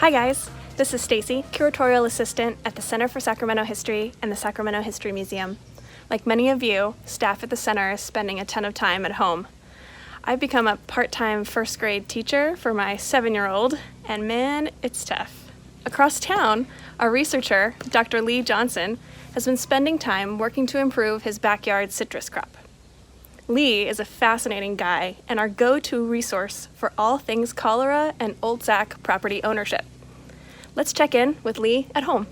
Hi guys, this is Staci, Curatorial Assistant at the Center for Sacramento History and the Sacramento History Museum. Like many of you, staff at the center is spending a ton of time at home. I've become a part-time first grade teacher for my 7-year-old, and man, it's tough. Across town, our researcher, Dr. Leigh Johnsen, has been spending time working to improve his backyard citrus crop. Leigh is a fascinating guy and our go-to resource for all things cholera and Old Sac property ownership. Let's check in with Leigh at home.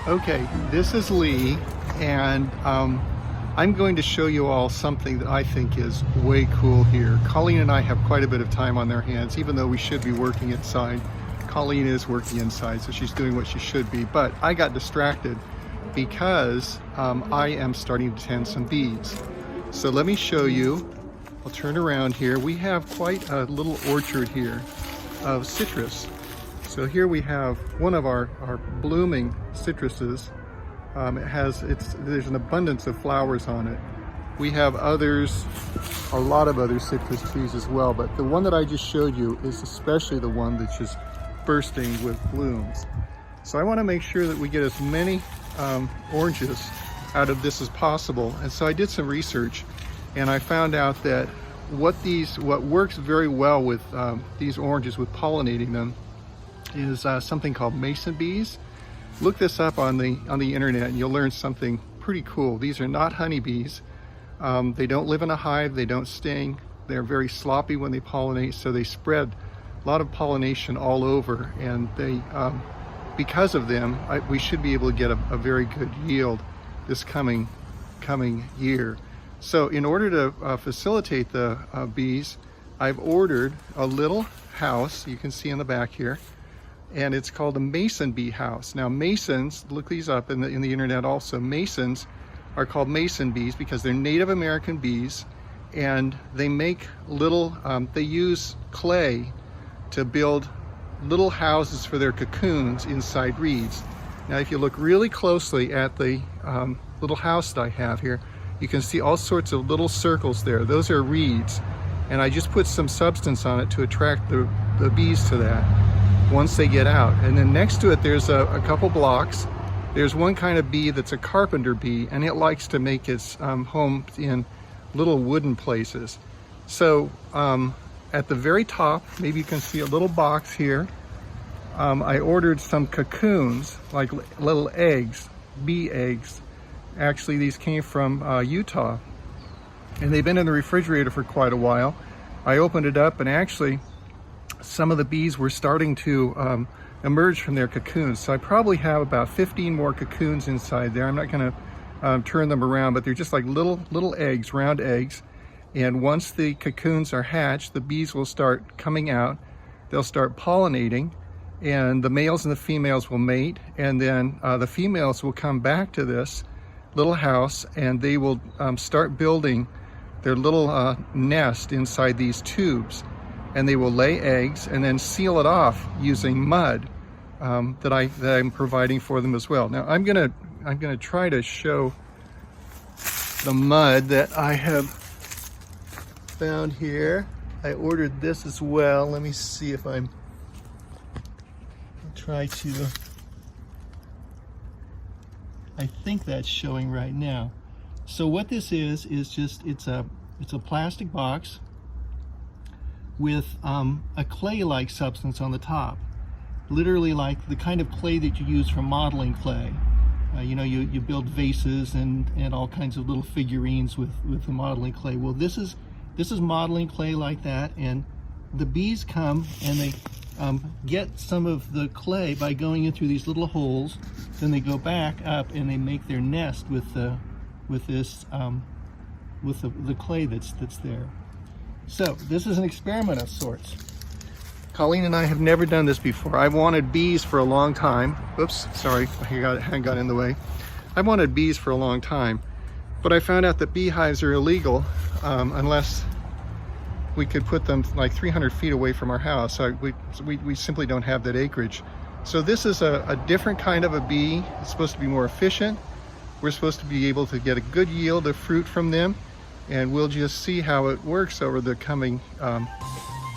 Okay, this is Leigh, and I'm going to show you all something that I think is way cool here. Colleen and I have quite a bit of time on their hands, even though we should be working inside. Colleen is working inside, so she's doing what she should be, but I got distracted because I am starting to tend some bees. So let me show you. I'll turn around here. We have quite a little orchard here of citrus. So here we have one of our blooming citruses. There's an abundance of flowers on it. We have others, a lot of other citrus trees as well, but the one that I just showed you is especially the one that's just bursting with blooms. So I want to make sure that we get as many oranges out of this as possible. And so I did some research and I found out that what works very well with these oranges, with pollinating them, is something called mason bees. Look this up on the internet and you'll learn something pretty cool. These are not honeybees. They don't live in a hive, they don't sting, they're very sloppy when they pollinate, so they spread a lot of pollination all over, and they because of them we should be able to get a very good yield this coming year. So in order to facilitate the bees, I've ordered a little house you can see in the back here, and it's called a mason bee house. Now masons, look these up in the internet also, masons are called mason bees because they're Native American bees, and they make little, they use clay to build little houses for their cocoons inside reeds. Now if you look really closely at the little house that I have here, you can see all sorts of little circles there. Those are reeds, and I just put some substance on it to attract the bees to that once they get out. And then next to it there's a couple blocks. There's one kind of bee that's a carpenter bee, and it likes to make its home in little wooden places. So at the very top, maybe you can see a little box here. I ordered some cocoons, like little eggs, bee eggs. Actually, these came from Utah, and they've been in the refrigerator for quite a while. I opened it up, and actually some of the bees were starting to emerge from their cocoons. So I probably have about 15 more cocoons inside there. I'm not going to turn them around, but they're just like little eggs, round eggs. And once the cocoons are hatched, the bees will start coming out. They'll start pollinating, and the males and the females will mate, and then the females will come back to this little house, and they will start building their little nest inside these tubes, and they will lay eggs and then seal it off using mud that I'm providing for them as well. Now I'm gonna try to show the mud that I have found here. I ordered this as well. Let me see if I'll try to. I think that's showing right now. So what this is just it's a plastic box with a clay-like substance on the top, literally like the kind of clay that you use for modeling clay. You know, you build vases and all kinds of little figurines with the modeling clay. Well, this is modeling clay like that, and the bees come and they get some of the clay by going in through these little holes. Then they go back up and they make their nest with the clay that's there. So this is an experiment of sorts. Colleen and I have never done this before. I've wanted bees for a long time. Oops, sorry, I got in the way. I've wanted bees for a long time, but I found out that beehives are illegal unless we could put them like 300 feet away from our house. We simply don't have that acreage. So this is a different kind of a bee. It's supposed to be more efficient. We're supposed to be able to get a good yield of fruit from them, and we'll just see how it works over the coming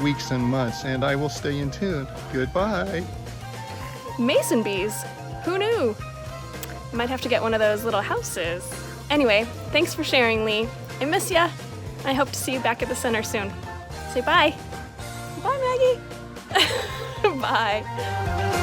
weeks and months, and I will stay in tune. Goodbye. Mason bees? Who knew? Might have to get one of those little houses. Anyway, thanks for sharing, Leigh. I miss ya. I hope to see you back at the center soon. Say bye. Bye, Maggie. Bye.